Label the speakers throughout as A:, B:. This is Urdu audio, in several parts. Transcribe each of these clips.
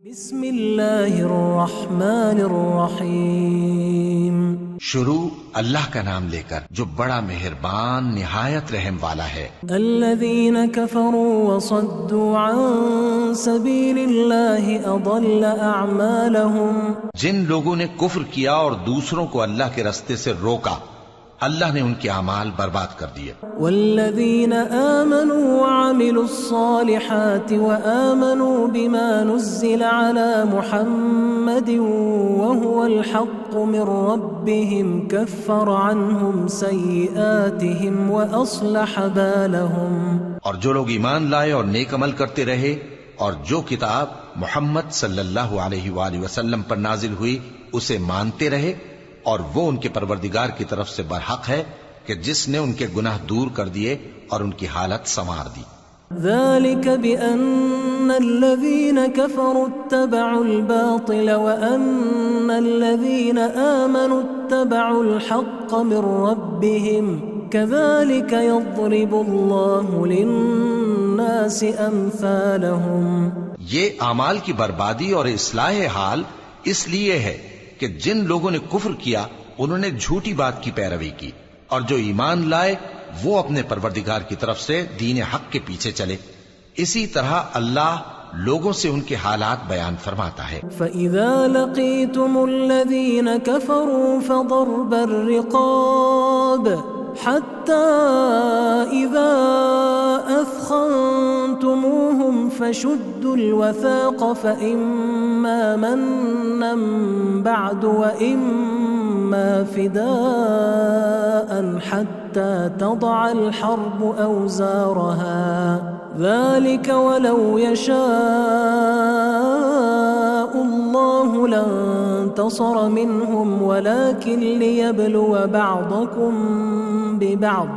A: بسم اللہ الرحمن الرحیم۔
B: شروع اللہ کا نام لے کر جو بڑا مہربان نہایت رحم والا ہے۔
A: الذین کفروا وصدوا عن سبیل اللہ اضل اعمالهم۔
B: جن لوگوں نے کفر کیا اور دوسروں کو اللہ کے رستے سے روکا، اللہ نے ان کے اعمال برباد کر دیے۔
A: والذین آمنوا وعملوا الصالحات وآمنوا بما نزل على محمد وهو الحق من ربهم كفر عنهم سیئاتهم وأصلح بالهم۔
B: اور جو لوگ ایمان لائے اور نیک عمل کرتے رہے اور جو کتاب محمد صلی اللہ علیہ وآلہ وسلم پر نازل ہوئی اسے مانتے رہے، اور وہ ان کے پروردگار کی طرف سے برحق ہے کہ جس نے ان کے گناہ دور کر دیے اور ان کی حالت سنوار دی۔
A: ذلك بأن الذين كفروا اتبعوا الباطل وأن الذين آمنوا اتبعوا الحق من ربهم كذلك يضرب الله للناس أمثالهم۔
B: یہ اعمال کی بربادی اور اصلاح حال اس لیے ہے کہ جن لوگوں نے کفر کیا انہوں نے جھوٹی بات کی پیروی کی، اور جو ایمان لائے وہ اپنے پروردگار کی طرف سے دین حق کے پیچھے چلے۔ اسی طرح اللہ لوگوں سے ان کے حالات بیان فرماتا ہے۔
A: فَإِذَا لَقِيتُمُ الَّذِينَ كَفَرُوا فَضَرْبَ الرِّقَابِ حَتَّى إِذَا أَثْخَنْتُمُوهُمْ فَشُدُّوا الْوَثَاقَ فَإِمَّا مَنًّا بَعْدُ وَإِمَّا فِدَاءً حَتَّى تَضَعَ الْحَرْبُ أَوْزَارَهَا ذَلِكَ وَلَوْ يَشَاءُ اللَّهُ لَانتَصَرَ مِنْهُمْ وَلَكِنْ لِيَبْلُوَ بَعْضَكُمْ بِبَعْضٍ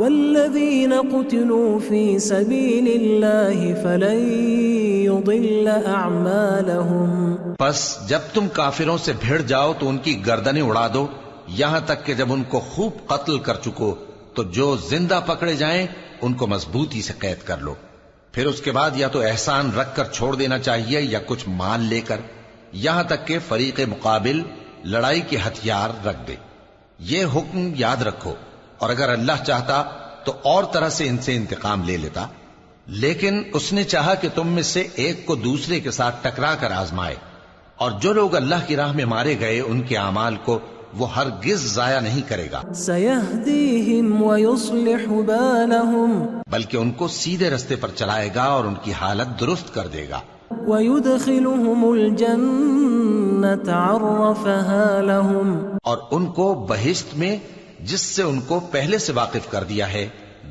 A: وَالَّذِينَ قُتِلُوا فِي سَبِيلِ اللَّهِ فَلَن يُضِلَّ أَعْمَالَهُمْ۔
B: پس جب تم کافروں سے بھیڑ جاؤ تو ان کی گردنیں اڑا دو، یہاں تک کہ جب ان کو خوب قتل کر چکو تو جو زندہ پکڑے جائیں ان کو مضبوطی سے قید کر لو۔ پھر اس کے بعد یا تو احسان رکھ کر چھوڑ دینا چاہیے یا کچھ مال لے کر، یہاں تک کہ فریق مقابل لڑائی کے ہتھیار رکھ دے۔ یہ حکم یاد رکھو، اور اگر اللہ چاہتا تو اور طرح سے ان سے انتقام لے لیتا، لیکن اس نے چاہا کہ تم میں سے ایک کو دوسرے کے ساتھ ٹکرا کر آزمائے، اور جو لوگ اللہ کی راہ میں مارے گئے ان کے اعمال کو وہ ہرگز ضائع نہیں کرے گا،
A: سَيَهْدِيهِمْ وَيُصْلِحُ بَالَهُمْ،
B: بلکہ ان کو سیدھے رستے پر چلائے گا اور ان کی حالت درست کر دے گا۔
A: وَيُدْخِلُهُمُ الْجَنَّةَ عَرَّفَهَا لَهُمْ،
B: اور ان کو بہشت میں جس سے ان کو پہلے سے واقف کر دیا ہے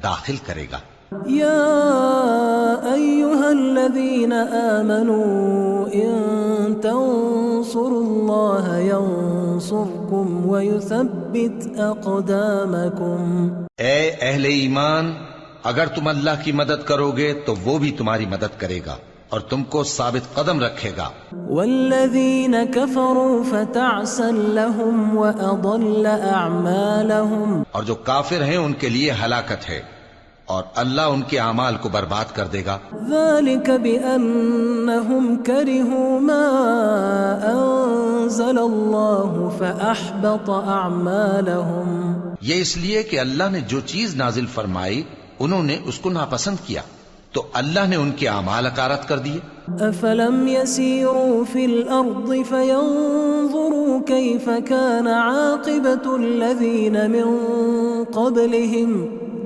B: داخل کرے گا۔
A: يا أيها الذين آمنوا إن تنصروا الله ينصركم ويثبت أقدامكم۔
B: اے اہل ایمان، اگر تم اللہ کی مدد کرو گے تو وہ بھی تمہاری مدد کرے گا اور تم کو ثابت قدم رکھے گا۔
A: والذين كفروا فتعسا لهم وأضل أعمالهم،
B: اور جو کافر ہیں ان کے لیے ہلاکت ہے اور اللہ ان کے اعمال کو برباد کر دے گا۔
A: ذلك بأنهم كرهوا ما أنزل الله فأحبط أعمالهم،
B: یہ اس لیے کہ اللہ نے جو چیز نازل فرمائی انہوں نے اس کو ناپسند کیا تو اللہ نے ان کے اعمال اکارت کر دیے۔
A: أفلم يسيروا في الأرض فينظروا كيف كان عاقبة الذين من قبلهم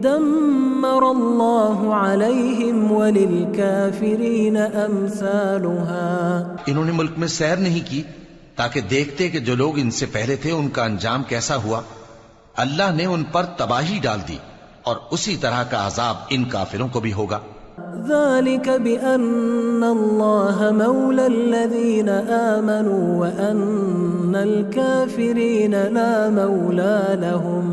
A: دمر الله عليهم وللكافرين أمثالها۔
B: انہوں نے ملک میں سیر نہیں کی تاکہ دیکھتے کہ جو لوگ ان سے پہلے تھے ان کا انجام کیسا ہوا، اللہ نے ان پر تباہی ڈال دی اور اسی طرح کا عذاب ان کافروں کو بھی ہوگا۔
A: ذلك بأن الله مولى الذين آمنوا وأن الكافرين لا مولى لهم۔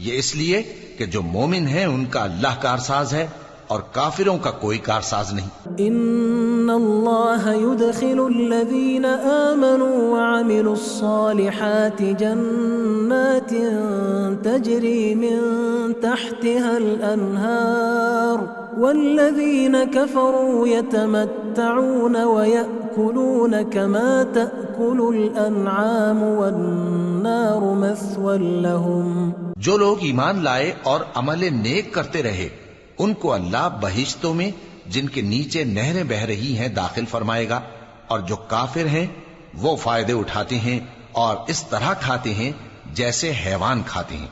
B: یہ اس لیے کہ جو مومن ہیں ان کا اللہ کارساز ہے اور کافروں کا کوئی کارساز نہیں۔
A: ان اللہ يدخل الذين آمنوا وعملوا الصالحات جنات تجري من تحتها الأنهار والذين كفروا يتمتعون ويأكلون كما تأكل الأنعام والنار مثوى لهم.
B: جو لوگ ایمان لائے اور عمل نیک کرتے رہے ان کو اللہ بہشتوں میں جن کے نیچے نہریں بہ رہی ہیں داخل فرمائے گا، اور جو کافر ہیں وہ فائدے اٹھاتے ہیں اور اس طرح کھاتے ہیں جیسے حیوان کھاتے ہیں،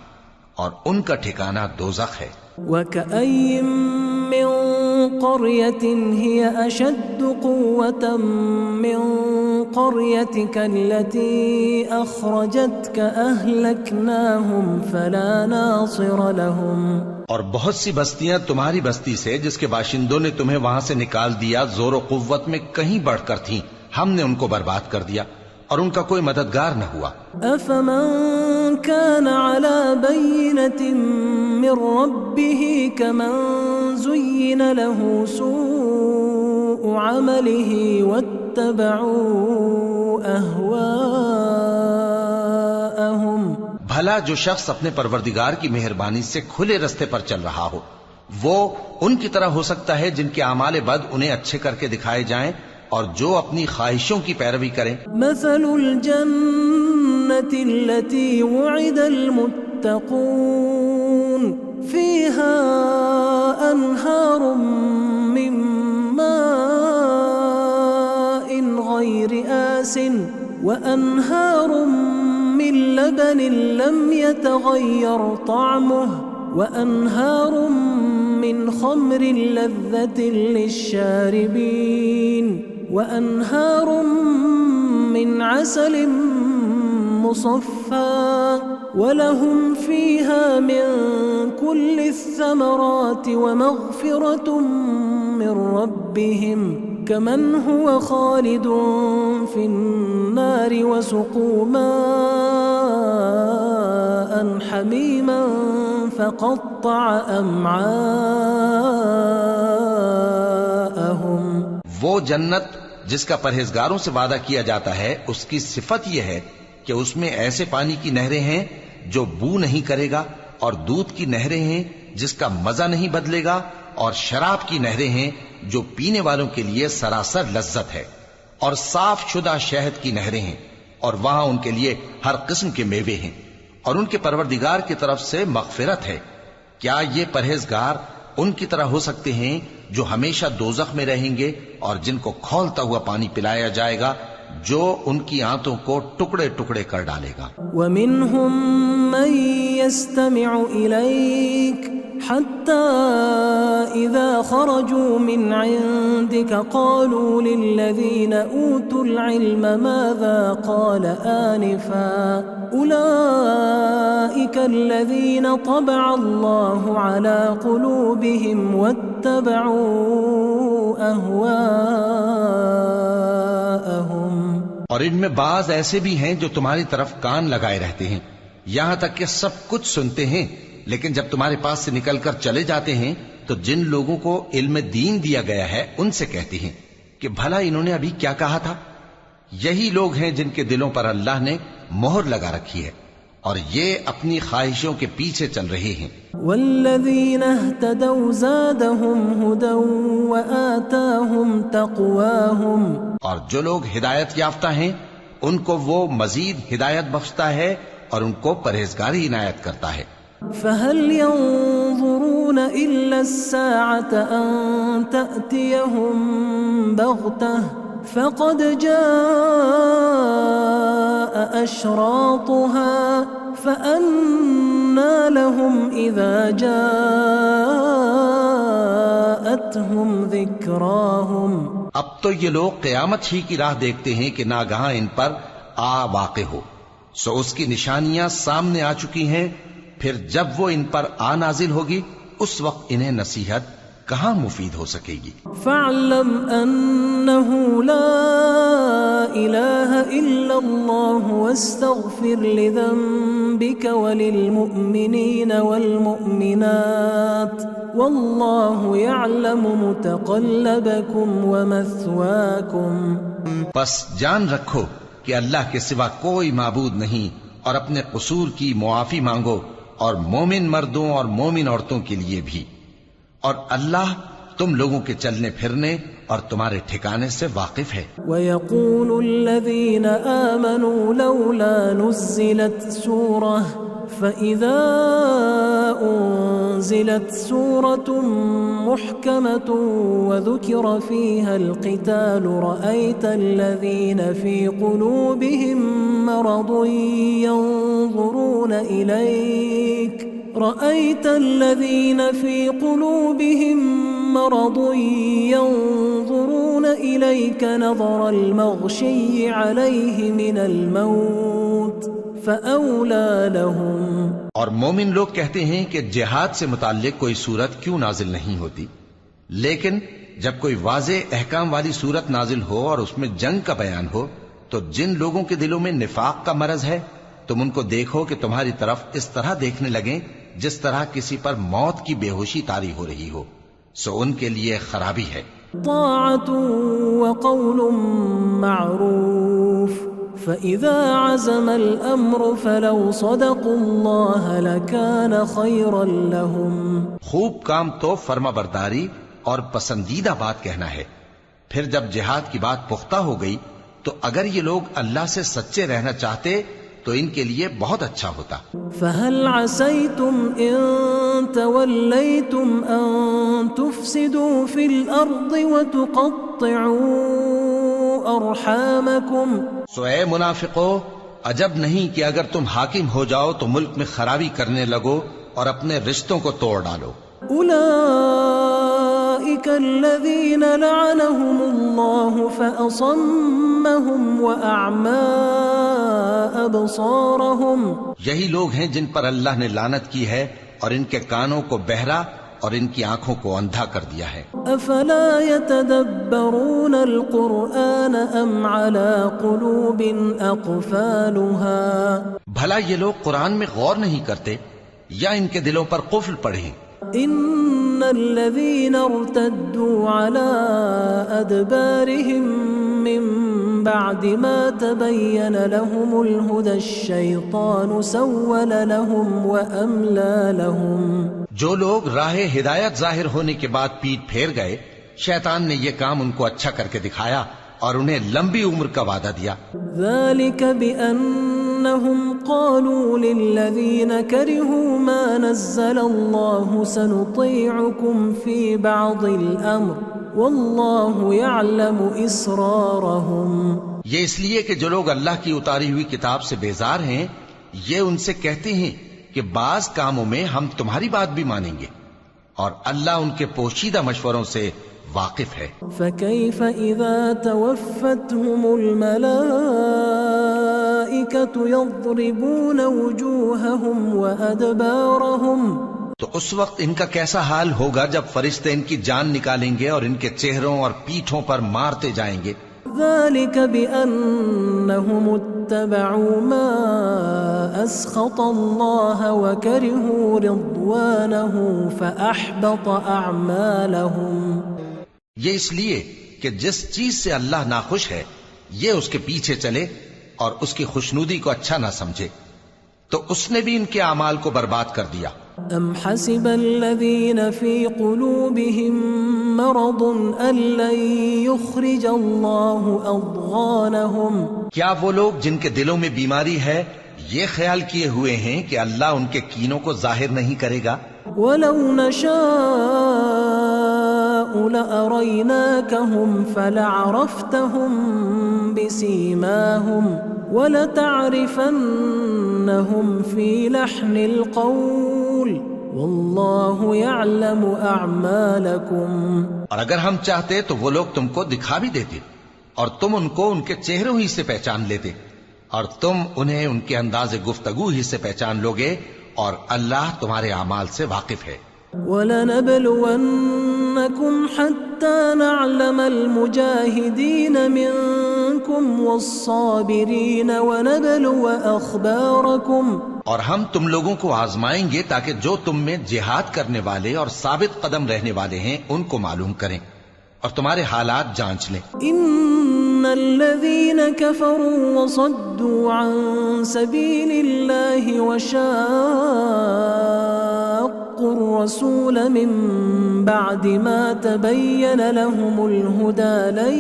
B: اور ان کا ٹھکانہ دوزخ ہے.
A: وَكَأَيٍّ مِّن قَرْيَةٍ هِيَ أَشَدُّ قُوَّةً مِّن قَرْيَتِكَ الَّتِي أَخْرَجَتْكَ أَهْلَكْنَاهُمْ فَلَا نَاصِرَ لَهُمْ.
B: اور بہت سی بستیاں تمہاری بستی سے جس کے باشندوں نے تمہیں وہاں سے نکال دیا زور و قوت میں کہیں بڑھ کر تھیں، ہم نے ان کو برباد کر دیا اور ان کا کوئی مددگار نہ ہوا.
A: أَفَمَن كَانَ عَلَى بَيِّنَةٍ مِّن رَّبِّهِ كَمَن زُيِّنَ لَهُ سُوءُ عَمَلِهِ وَاتَّبَعُوا أَهْوَاءَهُمْ.
B: بھلا جو شخص اپنے پروردگار کی مہربانی سے کھلے رستے پر چل رہا ہو وہ ان کی طرح ہو سکتا ہے جن کے اعمال بد انہیں اچھے کر کے دکھائے جائیں اور جو اپنی خواہشوں کی پیروی کریں.
A: مثل الجنة التي وعد المتقون فيها أنهار من ماء غير آس وأنهار من لبن لم يتغير طعمه وأنهار من خمر لذة للشاربين وأنهار من عسل مصفى ولهم فيها من كل الثمرات ومغفرة من ربهم كمن هو خالد في النار وسقوا ماء حميما فقطع أمعاءهم.
B: وہ جنت جس کا پرہیزگاروں سے وعدہ کیا جاتا ہے اس کی صفت یہ ہے کہ اس میں ایسے پانی کی نہریں ہیں جو بو نہیں کرے گا، اور دودھ کی نہریں ہیں جس کا مزہ نہیں بدلے گا، اور شراب کی نہریں ہیں جو پینے والوں کے لیے سراسر لذت ہے، اور صاف شدہ شہد کی نہریں ہیں، اور وہاں ان کے لیے ہر قسم کے میوے ہیں، اور ان کے پروردگار کی طرف سے مغفرت ہے. کیا یہ پرہیزگار ان کی طرح ہو سکتے ہیں جو ہمیشہ دوزخ میں رہیں گے اور جن کو کھولتا ہوا پانی پلایا جائے گا جو ان کی آنتوں کو ٹکڑے ٹکڑے کر ڈالے گا.
A: وَمِنْهُمْ مَنْ يَسْتَمِعُ إِلَيْكَ حَتَّى إِذَا خَرَجُوا مِنْ عِنْدِكَ قَالُوا لِلَّذِينَ أُوتُوا الْعِلْمَ مَاذَا قَالَ آنِفًا أُولَئِكَ الَّذِينَ طَبَعَ اللَّهُ عَلَى قُلُوبِهِمْ وَاتَّبَعُوا أَهْوَاءَهُمْ.
B: اور ان میں بعض ایسے بھی ہیں جو تمہاری طرف کان لگائے رہتے ہیں یہاں تک کہ سب کچھ سنتے ہیں، لیکن جب تمہارے پاس سے نکل کر چلے جاتے ہیں تو جن لوگوں کو علم دین دیا گیا ہے ان سے کہتے ہیں کہ بھلا انہوں نے ابھی کیا کہا تھا. یہی لوگ ہیں جن کے دلوں پر اللہ نے مہر لگا رکھی ہے اور یہ اپنی خواہشوں کے پیچھے چل رہے ہیں.
A: والذین اہتدوا زادہم ہدی وآتاہم تقواہم.
B: اور جو لوگ ہدایت یافتہ ہیں ان کو وہ مزید ہدایت بخشتا ہے اور ان کو پرہیزگاری عنایت کرتا ہے.
A: فهل ينظرون إلا الساعة أن تأتيهم بغتة فقد جاء أشراطها فأنى لهم إذا جاءتهم ذكراهم.
B: اب تو یہ لوگ قیامت ہی کی راہ دیکھتے ہیں کہ ناگہاں ان پر آ واقع ہو، سو اس کی نشانیاں سامنے آ چکی ہیں، پھر جب وہ ان پر آ نازل ہوگی اس وقت انہیں نصیحت کہاں مفید ہو سکے گی.
A: فاعلم انه لا الہ الا اللہ واستغفر لذنبك وللمؤمنین والمؤمنات واللہ يعلم متقلبكم ومثواكم.
B: بس جان رکھو کہ اللہ کے سوا کوئی معبود نہیں، اور اپنے قصور کی معافی مانگو، اور مومن مردوں اور مومن عورتوں کے لیے بھی، اور اللہ تم لوگوں کے چلنے پھرنے اور تمہارے ٹھکانے سے واقف ہے۔
A: وَيَقُولُ الَّذِينَ آمَنُوا لَوْلَا نُزِّلَتْ سُورَةٌ فَإِذَا أُنزِلَتْ سُورَةٌ مُحْكَمَةٌ وَذُكِرَ فِيهَا الْقِتَالُ رَأَيْتَ الَّذِينَ فِي قُلُوبِهِم مَّرَضٌ ينظرون إليك نظر المغشي عليه من الموت فأولى لهم۔
B: اور مومن لوگ کہتے ہیں کہ جہاد سے متعلق کوئی صورت کیوں نازل نہیں ہوتی، لیکن جب کوئی واضح احکام والی صورت نازل ہو اور اس میں جنگ کا بیان ہو تو جن لوگوں کے دلوں میں نفاق کا مرض ہے تم ان کو دیکھو کہ تمہاری طرف اس طرح دیکھنے لگیں جس طرح کسی پر موت کی بے ہوشی طاری ہو رہی ہو، سو ان کے لیے خرابی ہے۔
A: طاعة وقول معروف فإذا عزم الأمر فلو صدقوا الله لكان خيرا لهم۔
B: خوب کام تو فرما برداری اور پسندیدہ بات کہنا ہے، پھر جب جہاد کی بات پختہ ہو گئی تو اگر یہ لوگ اللہ سے سچے رہنا چاہتے تو ان کے لیے بہت اچھا ہوتا۔
A: فهل عسيتم إن توليتم أن تفسدوا في الأرض وتقطعوا أرحامكم۔
B: سو اے منافقو، عجب نہیں کہ اگر تم حاکم ہو جاؤ تو ملک میں خرابی کرنے لگو اور اپنے رشتوں کو توڑ ڈالو۔
A: أولئك الذين لعنهم الله فأصمهم وأعمى أبصارهم۔
B: یہی لوگ ہیں جن پر اللہ نے لعنت کی ہے اور ان کے کانوں کو بہرا اور ان کی آنکھوں کو اندھا کر دیا ہے۔
A: افلا يتدبرون القرآن ام على قلوب اقفالها۔
B: بھلا یہ لوگ قرآن میں غور نہیں کرتے یا ان کے دلوں پر قفل پڑے ہیں؟
A: ان الذين ارتدوا على ادبارهم من بعد ما تبين لهم الهدى الشيطان سول لهم واملى لهم۔
B: جو لوگ راہ ہدایت ظاہر ہونے کے بعد پیٹ پھیر گئے، شیطان نے یہ کام ان کو اچھا کر کے دکھایا اور انہیں لمبی عمر کا وعدہ دیا۔
A: ذلك بأنهم قالوا للذين كرهوا ما نزل الله سنطيعكم في بعض الأمر والله يعلم إسرارهم۔
B: یہ اس لیے کہ جو لوگ اللہ کی اتاری ہوئی کتاب سے بیزار ہیں یہ ان سے کہتے ہیں کہ بعض کاموں میں ہم تمہاری بات بھی مانیں گے اور اللہ ان کے پوشیدہ مشوروں سے واقف ہے۔
A: فكيف إذا توفتهم الملائكة يضربون وجوههم وأدبارهم۔
B: تو اس وقت ان کا کیسا حال ہوگا جب فرشتے ان کی جان نکالیں گے اور ان کے چہروں اور پیٹھوں پر مارتے جائیں گے۔
A: ذلك بأنهم اتبعوا ما أسخط الله وكرهوا رضوانه فأحبط أعمالهم۔
B: یہ اس لیے کہ جس چیز سے اللہ ناخوش ہے یہ اس کے پیچھے چلے اور اس کی خوشنودی کو اچھا نہ سمجھے تو اس نے بھی ان کے اعمال کو برباد کر دیا۔
A: ام حسب الذين في قلوبهم مرض ان لن يخرج الله اضغانهم۔
B: کیا وہ لوگ جن کے دلوں میں بیماری ہے یہ خیال کیے ہوئے ہیں کہ اللہ ان کے کینوں کو ظاہر نہیں کرے گا؟
A: ولو نشاء لأريناكهم فلعرفتهم بسيماهم ولتعرفنهم في لحن القول والله يعلم أعمالكم۔
B: اور اگر ہم چاہتے تو وہ لوگ تم کو دکھا بھی دیتے اور تم ان کو ان کے چہروں ہی سے پہچان لیتے اور تم انہیں ان کے انداز گفتگو ہی سے پہچان لوگے اور اللہ تمہارے اعمال سے واقف ہے۔
A: وَلَنَبْلُوَنَّكُمْ حَتَّى نَعْلَمَ الْمُجَاهِدِينَ مِنْكُمْ وَالصَّابِرِينَ وَنَبْلُوَ أَخْبَارَكُمْ۔
B: اور ہم تم لوگوں کو آزمائیں گے تاکہ جو تم میں جہاد کرنے والے اور ثابت قدم رہنے والے ہیں ان کو معلوم کریں اور تمہارے حالات جانچ لیں۔
A: ان الذين كفروا وصدوا عن سبيل الله وشاقوا واتقوا الرسول من بعد ما تبين لهم الهدى لن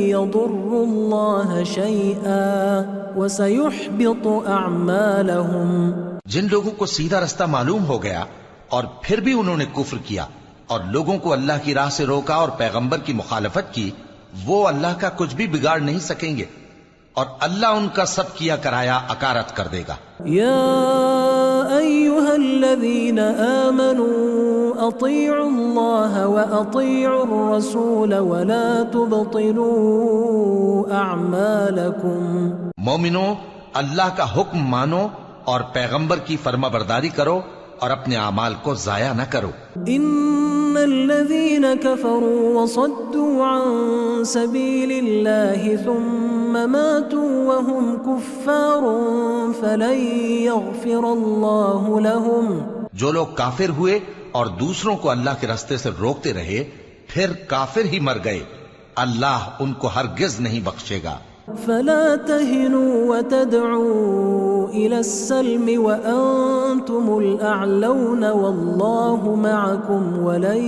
A: يضروا الله شيئا وسيحبط أعمالهم.
B: جن لوگوں کو سیدھا رستہ معلوم ہو گیا اور پھر بھی انہوں نے کفر کیا اور لوگوں کو اللہ کی راہ سے روکا اور پیغمبر کی مخالفت کی، وہ اللہ کا کچھ بھی بگاڑ نہیں سکیں گے اور اللہ ان کا سب کیا کرایا اکارت کر دے گا.
A: يا أيها الذين آمنوا أطيعوا الله وأطيعوا الرسول ولا تبطلوا أعمالكم.
B: مومنو، اللہ کا حکم مانو اور پیغمبر کی فرما برداری کرو اور اپنے اعمال کو ضائع نہ کرو.
A: إن الذين كفروا وصدوا عن سبيل الله ثم ماتوا وهم كفار فلن يغفر الله لهم.
B: جو لوگ کافر ہوئے اور دوسروں کو اللہ کے راستے سے روکتے رہے پھر کافر ہی مر گئے، اللہ ان کو ہرگز نہیں بخشے گا.
A: فلا تهنوا وتدعوا إلى السلم وأنتم الأعلون والله معكم ولن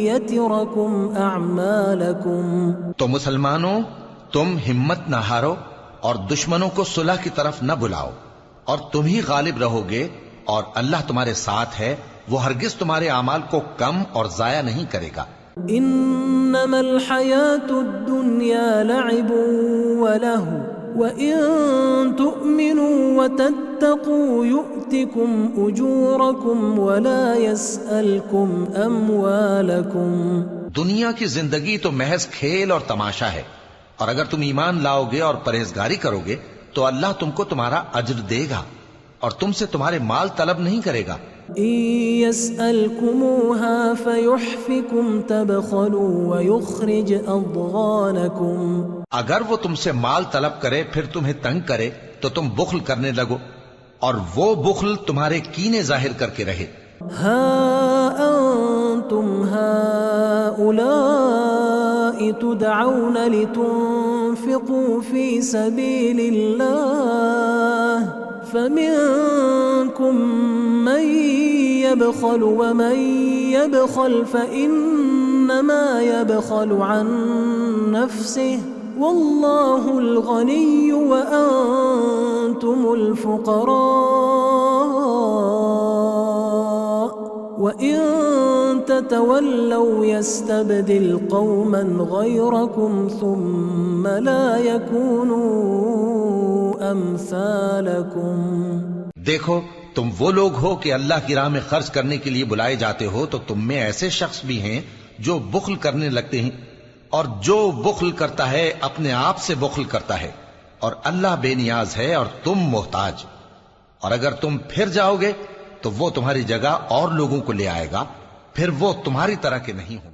A: يتركم أعمالكم.
B: تو مسلمانوں، تم ہمت نہ ہارو اور دشمنوں کو صلح کی طرف نہ بلاؤ، اور تم ہی غالب رہو گے اور اللہ تمہارے ساتھ ہے، وہ ہرگز تمہارے اعمال کو کم اور ضائع نہیں کرے گا.
A: انما الحياة الدنيا لعب ولهو وإن تؤمنوا وتتقوا يؤتكم أجوركم ولا يسألكم أموالكم.
B: دنیا کی زندگی تو محض کھیل اور تماشا ہے، اور اگر تم ایمان لاؤ گے اور پرہیزگاری کرو گے تو اللہ تم کو تمہارا اجر دے گا اور تم سے تمہارے مال طلب نہیں کرے گا.
A: إن يسألكموها فيحفكم تبخلوا ويخرج أضغانكم.
B: اگر وہ تم سے مال طلب کرے پھر تمہیں تنگ کرے تو تم بخل کرنے لگو، اور وہ بخل تمہارے کینے ظاہر کر کے رہے.
A: ها أنتم هؤلاء تدعون لتنفقوا في سبيل الله فمنكم من يبخل ومن يبخل فإنما يبخل عن نفسه والله الغني وأنتم الفقراء وإن تتولوا يستبدل قوما غيركم ثم لا يكونوا أمثالكم.
B: دیکھو، تم وہ لوگ ہو کہ اللہ کی راہ میں خرچ کرنے کے لیے بلائے جاتے ہو، تو تم میں ایسے شخص بھی ہیں جو بخل کرنے لگتے ہیں، اور جو بخل کرتا ہے اپنے آپ سے بخل کرتا ہے، اور اللہ بے نیاز ہے اور تم محتاج. اور اگر تم پھر جاؤ گے تو وہ تمہاری جگہ اور لوگوں کو لے آئے گا، پھر وہ تمہاری طرح کے نہیں ہوں.